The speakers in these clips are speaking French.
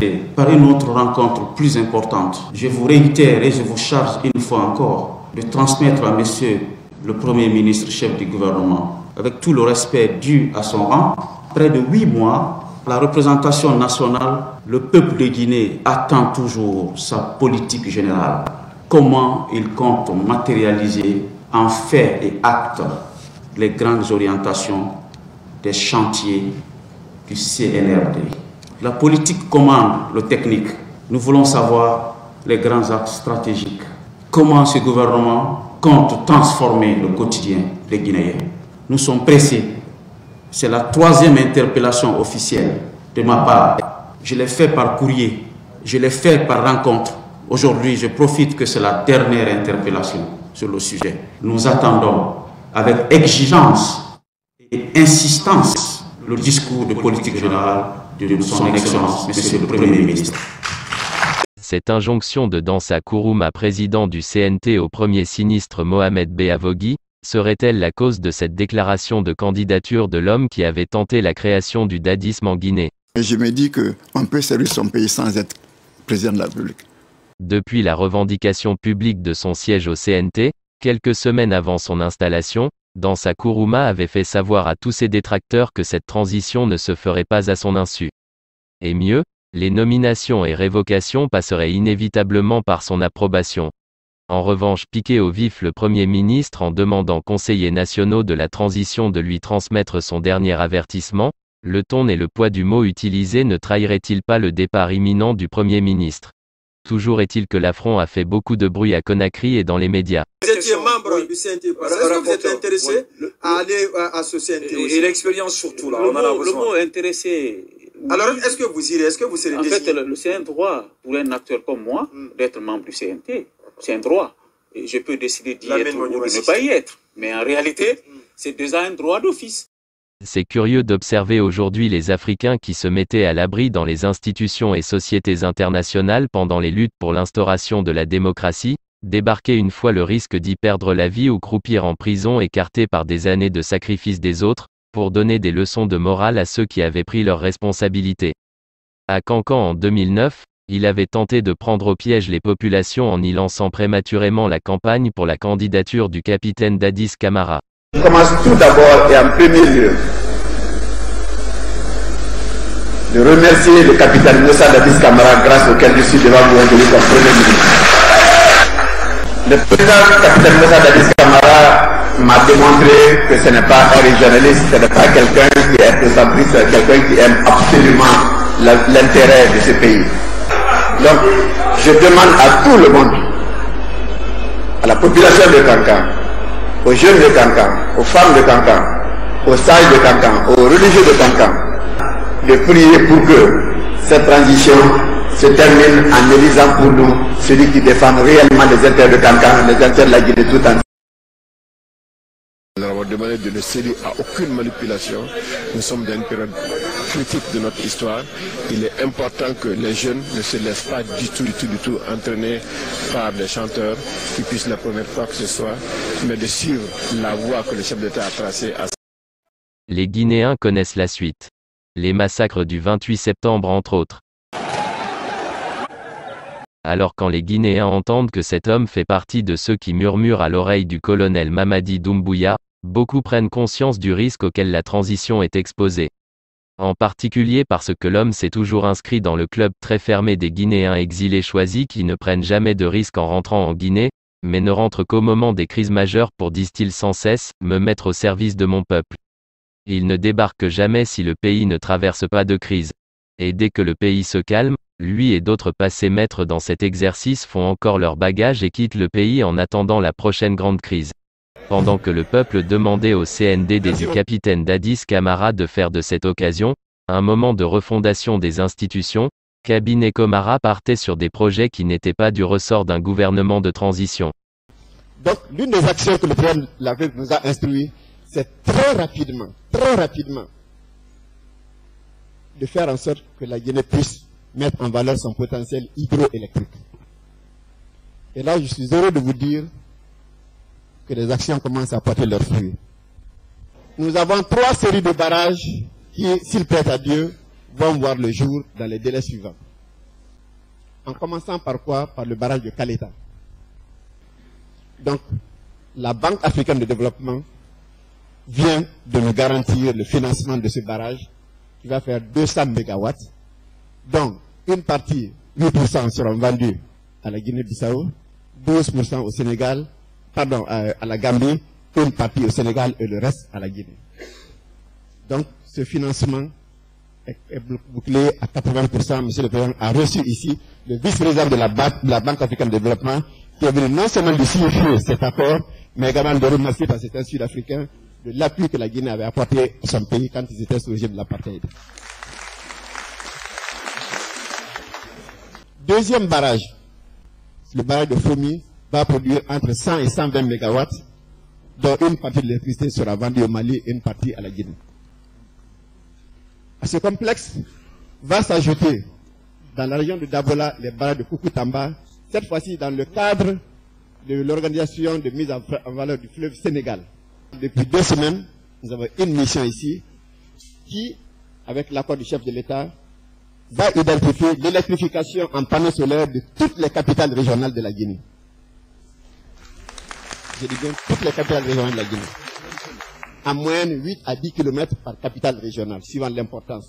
par une autre rencontre plus importante. Je vous réitère et je vous charge une fois encore de transmettre à Monsieur le Premier ministre, chef du gouvernement, avec tout le respect dû à son rang, près de 8 mois, la représentation nationale, le peuple de Guinée attend toujours sa politique générale. Comment il compte matérialiser en faits et actes les grandes orientations des chantiers du CNRD. La politique commande le technique. Nous voulons savoir les grands axes stratégiques. Comment ce gouvernement compte transformer le quotidien des Guinéens. Nous sommes pressés. C'est la 3e interpellation officielle de ma part. Je l'ai fait par courrier, je l'ai fait par rencontre. Aujourd'hui, je profite que c'est la dernière interpellation sur le sujet. Nous attendons avec exigence et insistance le discours de politique générale de son Excellence, Monsieur le Premier ministre. Cette injonction de Dansa Kourouma, président du CNT, au premier sinistre Mohamed Beavogui, serait-elle la cause de cette déclaration de candidature de l'homme qui avait tenté la création du dadisme en Guinée? Je me dis qu'on peut servir son pays sans être président de la République. Depuis la revendication publique de son siège au CNT, quelques semaines avant son installation, Dansa Kourouma avait fait savoir à tous ses détracteurs que cette transition ne se ferait pas à son insu. Et mieux, les nominations et révocations passeraient inévitablement par son approbation. En revanche, piqué au vif le Premier ministre en demandant aux conseillers nationaux de la transition de lui transmettre son dernier avertissement, le ton et le poids du mot utilisé ne trahiraient-ils pas le départ imminent du Premier ministre? Toujours est-il que l'affront a fait beaucoup de bruit à Conakry et dans les médias. Vous étiez membre du CNT, est-ce que vous êtes intéressé à aller à ce CNT aussi? Et l'expérience surtout, là, on en a besoin. Le mot intéressé... Alors, est-ce que vous irez, est-ce que vous serez désigné? En fait, c'est un droit pour un acteur comme moi d'être membre du CNT. C'est un droit. Et je peux décider d'y être ou de ne pas y être. Mais en réalité, c'est déjà un droit d'office. C'est curieux d'observer aujourd'hui les Africains qui se mettaient à l'abri dans les institutions et sociétés internationales pendant les luttes pour l'instauration de la démocratie, débarquer une fois le risque d'y perdre la vie ou croupir en prison écartés par des années de sacrifice des autres, pour donner des leçons de morale à ceux qui avaient pris leurs responsabilités. À Cancan en 2009, il avait tenté de prendre au piège les populations en y lançant prématurément la campagne pour la candidature du capitaine Dadis Camara. Je commence tout d'abord et en premier lieu de remercier le capitaine Moussa Dadis Camara, grâce auquel je suis devant vous aujourd'hui comme Premier ministre. Le président capitaine Moussa Dadis Camara m'a démontré que ce n'est pas un régionaliste, ce n'est pas quelqu'un qui est présentriste, c'est quelqu'un qui aime absolument l'intérêt de ce pays. Donc, je demande à tout le monde, à la population de Cancan, aux jeunes de Cancan, aux femmes de Cancan, aux sages de Cancan, aux religieux de Cancan, de prier pour que cette transition se termine en élisant pour nous celui qui défend réellement les intérêts de Cancan, les intérêts de la Guinée tout entière. Nous avons demandé de ne céder à aucune manipulation. Nous sommes dans une période critique de notre histoire. Il est important que les jeunes ne se laissent pas du tout entraîner par des chanteurs qui puissent la première fois que ce soit, mais de suivre la voie que le chef d'État a tracée. Les Guinéens connaissent la suite. Les massacres du 28 septembre entre autres. Alors quand les Guinéens entendent que cet homme fait partie de ceux qui murmurent à l'oreille du colonel Mamadi Doumbouya, beaucoup prennent conscience du risque auquel la transition est exposée. En particulier parce que l'homme s'est toujours inscrit dans le club très fermé des Guinéens exilés choisis qui ne prennent jamais de risques en rentrant en Guinée, mais ne rentrent qu'au moment des crises majeures pour, disent-ils sans cesse, me mettre au service de mon peuple. Ils ne débarquent jamais si le pays ne traverse pas de crise. Et dès que le pays se calme, lui et d'autres passés maîtres dans cet exercice font encore leur bagage et quittent le pays en attendant la prochaine grande crise. Pendant que le peuple demandait au CNDD du capitaine Dadis Camara de faire de cette occasion un moment de refondation des institutions, Cabinet Camara partait sur des projets qui n'étaient pas du ressort d'un gouvernement de transition. Donc l'une des actions que le président de la République nous a instruit, c'est très rapidement, de faire en sorte que la Guinée puisse mettre en valeur son potentiel hydroélectrique. Et là, je suis heureux de vous dire que les actions commencent à porter leurs fruits. Nous avons 3 séries de barrages qui, s'ils prêtent à Dieu, vont voir le jour dans les délais suivants. En commençant par quoi? Par le barrage de Kaleta. Donc, la Banque africaine de développement vient de nous garantir le financement de ce barrage qui va faire 200 MW. Donc, une partie, 8% seront vendus à la Guinée-Bissau, 12% au Sénégal, pardon, à la Gambie, une partie au Sénégal et le reste à la Guinée. Donc, ce financement est bouclé à 80%. Monsieur le Président a reçu ici le vice-président de la Banque africaine de développement qui est venu non seulement de signifier cet accord, mais également de remercier par cet institut sud-africain de l'appui que la Guinée avait apporté à son pays quand ils étaient sous le régime de l'apartheid. Deuxième barrage, le barrage de Fomi va produire entre 100 et 120 MW, dont une partie de l'électricité sera vendue au Mali et une partie à la Guinée. À ce complexe va s'ajouter dans la région de Dabola les barrages de Koukountamba, cette fois-ci dans le cadre de l'organisation de mise en valeur du fleuve Sénégal. Depuis 2 semaines, nous avons une mission ici qui, avec l'accord du chef de l'État, va identifier l'électrification en panneaux solaires de toutes les capitales régionales de la Guinée. Je dis bien toutes les capitales régionales de la Guinée. En moyenne 8 à 10 km par capitale régionale, suivant l'importance.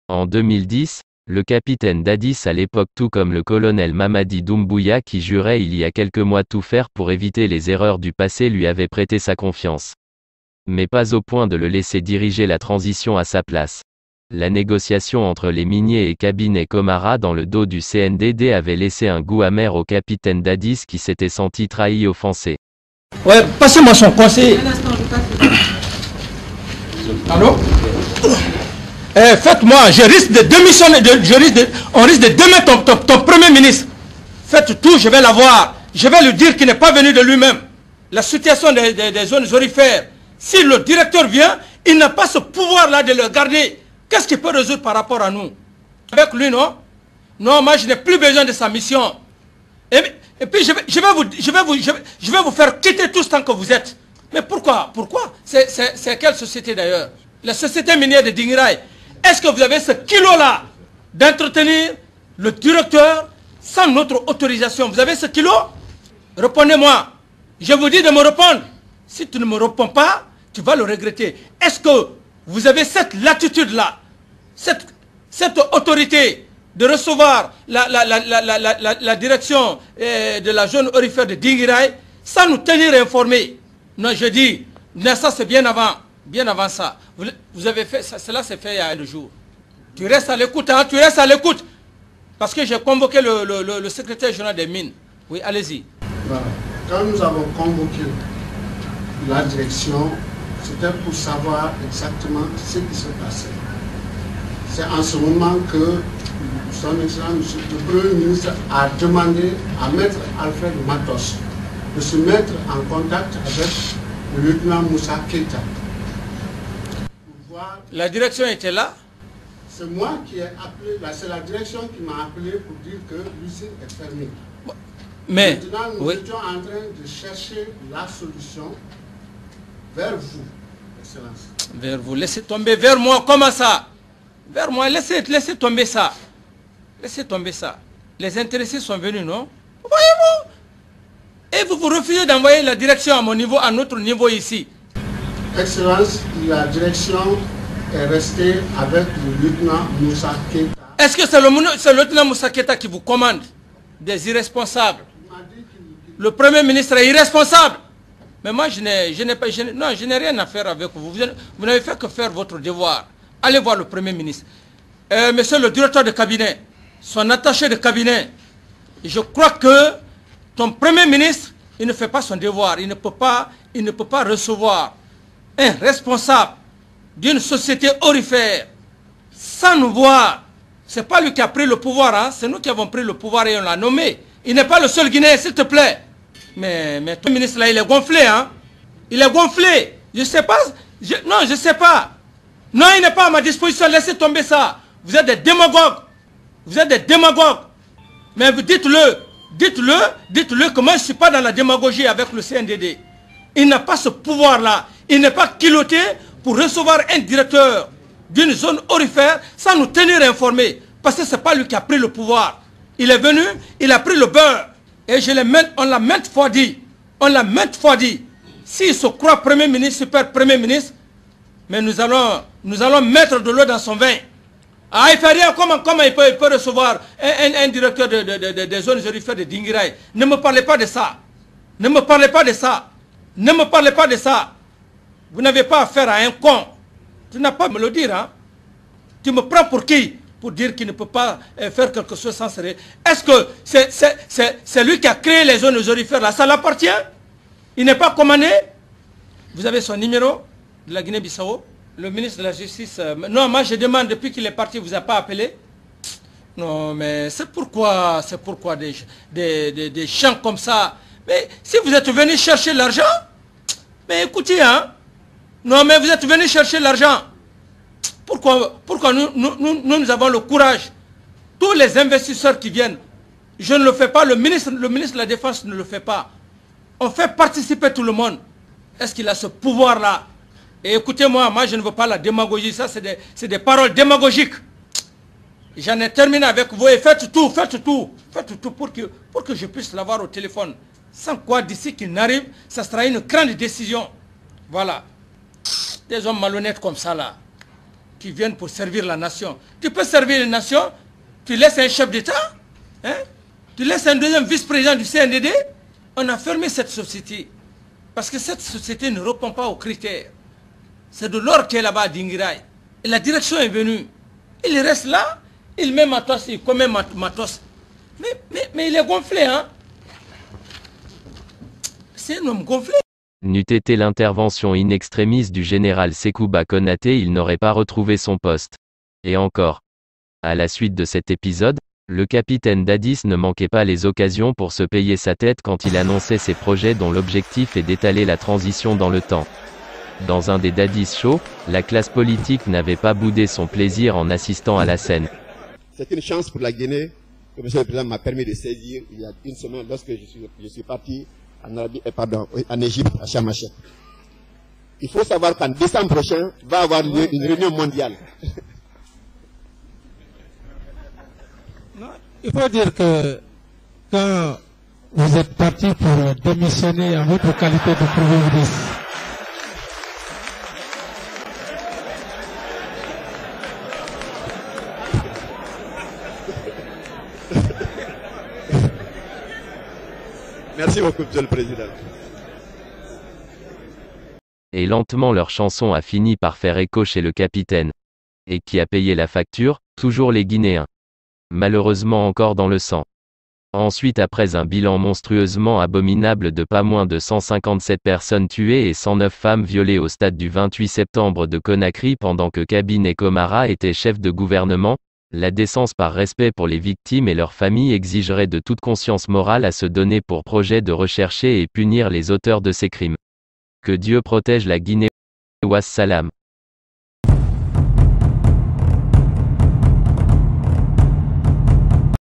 En 2010, le capitaine Dadis à l'époque tout comme le colonel Mamadi Doumbouya qui jurait il y a quelques mois tout faire pour éviter les erreurs du passé lui avait prêté sa confiance. Mais pas au point de le laisser diriger la transition à sa place. La négociation entre les miniers et cabinet Comara dans le dos du CNDD avait laissé un goût amer au capitaine Dadis qui s'était senti trahi et offensé. Ouais, passez-moi son conseil. Allô? Faites-moi, je risque de démissionner, on risque de démettre ton premier ministre. Faites tout, je vais l'avoir. Je vais lui dire qu'il n'est pas venu de lui-même. La situation des zones aurifères, si le directeur vient, il n'a pas ce pouvoir-là de le garder. Qu'est-ce qu'il peut résoudre par rapport à nous? Avec lui, non? Non, moi je n'ai plus besoin de sa mission. Et puis je vais vous faire quitter tout ce temps que vous êtes. Mais pourquoi? Pourquoi? C'est quelle société d'ailleurs? La société minière de Dingirai. Est-ce que vous avez ce kilo-là d'entretenir le directeur sans notre autorisation? Vous avez ce kilo? Répondez-moi. Je vous dis de me répondre. Si tu ne me réponds pas, tu vas le regretter. Est-ce que vous avez cette latitude-là, cette autorité de recevoir la direction de la zone aurifère de Dingirai sans nous tenir informés? Non, je dis, ça c'est bien avant ça. Vous avez fait, cela s'est fait il y a 2 jours. Tu restes à l'écoute, hein, tu restes à l'écoute. Parce que j'ai convoqué le secrétaire général des mines. Oui, allez-y. Voilà. Quand nous avons convoqué la direction, c'était pour savoir exactement ce qui se passait. C'est en ce moment que son Excellence, le Premier ministre, a demandé à Maître Alfred Matos de se mettre en contact avec le lieutenant Moussa Keita. La direction était là? C'est moi qui ai appelé, c'est la direction qui m'a appelé pour dire que l'usine est fermée. Mais maintenant, nous étions en train de chercher la solution vers vous, Excellence. Vers vous, laissez tomber, vers moi, comment ça? Vers moi, laissez tomber ça. Laissez tomber ça. Les intéressés sont venus, non? Voyez-vous? Et vous refusez d'envoyer la direction à mon niveau, à notre niveau ici. Excellence, la direction est restée avec le lieutenant Moussa Keita. Est-ce que c'est le lieutenant Moussa Keita qui vous commande? Des irresponsables. Le Premier ministre est irresponsable. Mais moi, je n'ai rien à faire avec vous. Vous n'avez fait que faire votre devoir. Allez voir le Premier ministre. Monsieur le directeur de cabinet, son attaché de cabinet, je crois que ton Premier ministre, il ne fait pas son devoir. Il ne peut pas recevoir un responsable d'une société aurifère sans nous voir. Ce n'est pas lui qui a pris le pouvoir, hein? C'est nous qui avons pris le pouvoir et on l'a nommé. Il n'est pas le seul Guinéen, s'il te plaît. Mais ton ministre là, il est gonflé, hein? Il est gonflé. Je ne sais pas. Non, je ne sais pas. Non, il n'est pas à ma disposition. Laissez tomber ça. Vous êtes des démagogues. Vous êtes des démagogues. Mais vous dites-le. Dites-le que moi je ne suis pas dans la démagogie avec le CNDD. Il n'a pas ce pouvoir-là. Il n'est pas culotté pour recevoir un directeur d'une zone aurifère sans nous tenir informés. Parce que ce n'est pas lui qui a pris le pouvoir. Il est venu, il a pris le beurre. Et on l'a maintes fois dit. On l'a maintes fois dit. S'il se croit Premier ministre, super Premier ministre, mais nous allons mettre de l'eau dans son vin. Ah, il fait rien. Comment il peut recevoir un directeur des zones aurifères de Dinguiraye? Ne me parlez pas de ça. Ne me parlez pas de ça. Ne me parlez pas de ça. Vous n'avez pas affaire à un con. Tu n'as pas à me le dire, hein. Tu me prends pour qui? Pour dire qu'il ne peut pas faire quelque chose sans sérieux. Est-ce que c'est lui qui a créé les zones aurifères là? Ça l'appartient? Il n'est pas commandé? Vous avez son numéro de la Guinée-Bissau? Le ministre de la Justice... non, moi je demande, depuis qu'il est parti, vous a pas appelé? Non, mais c'est pourquoi des chants comme ça. Mais si vous êtes venu chercher l'argent, mais écoutez, hein. Non, mais vous êtes venu chercher l'argent. Pourquoi nous avons le courage? Tous les investisseurs qui viennent, je ne le fais pas, le ministre de la Défense ne le fait pas. On fait participer tout le monde. Est-ce qu'il a ce pouvoir-là? Et écoutez-moi, moi je ne veux pas la démagogie, ça c'est des paroles démagogiques. J'en ai terminé avec vous et faites tout pour que je puisse l'avoir au téléphone. Sans quoi, d'ici qu'il n'arrive, ça sera une grande décision. Voilà. Des hommes malhonnêtes comme ça là, qui viennent pour servir la nation. Tu peux servir la nation, tu laisses un chef d'État, hein? Tu laisses un deuxième vice-président du CNDD, on a fermé cette société. Parce que cette société ne répond pas aux critères. C'est de l'or qui est là-bas à Dinguiraye. Et la direction est venue. Il reste là, il met matos, il commet matos. Mais il est gonflé, hein? C'est un homme gonflé. N'eût été l'intervention in extremis du général Sekouba Konaté, il n'aurait pas retrouvé son poste. Et encore. À la suite de cet épisode, le capitaine Dadis ne manquait pas les occasions pour se payer sa tête quand il annonçait ses projets dont l'objectif est d'étaler la transition dans le temps. Dans un des Dadis Show, la classe politique n'avait pas boudé son plaisir en assistant à la scène. C'est une chance pour la Guinée que M. le Président m'a permis de saisir il y a une semaine lorsque je suis parti en Égypte, à Sharm el-Sheikh. Il faut savoir qu'en décembre prochain va avoir lieu une réunion mondiale. Non, il faut dire que quand vous êtes parti pour démissionner en votre qualité de Premier ministre, merci beaucoup, Monsieur le Président. Et lentement leur chanson a fini par faire écho chez le capitaine. Et qui a payé la facture? Toujours les Guinéens. Malheureusement encore dans le sang. Ensuite, après un bilan monstrueusement abominable de pas moins de 157 personnes tuées et 109 femmes violées au stade du 28 septembre de Conakry pendant que Kabine Komara était chef de gouvernement, la décence par respect pour les victimes et leurs familles exigerait de toute conscience morale à se donner pour projet de rechercher et punir les auteurs de ces crimes. Que Dieu protège la Guinée. Wassalam.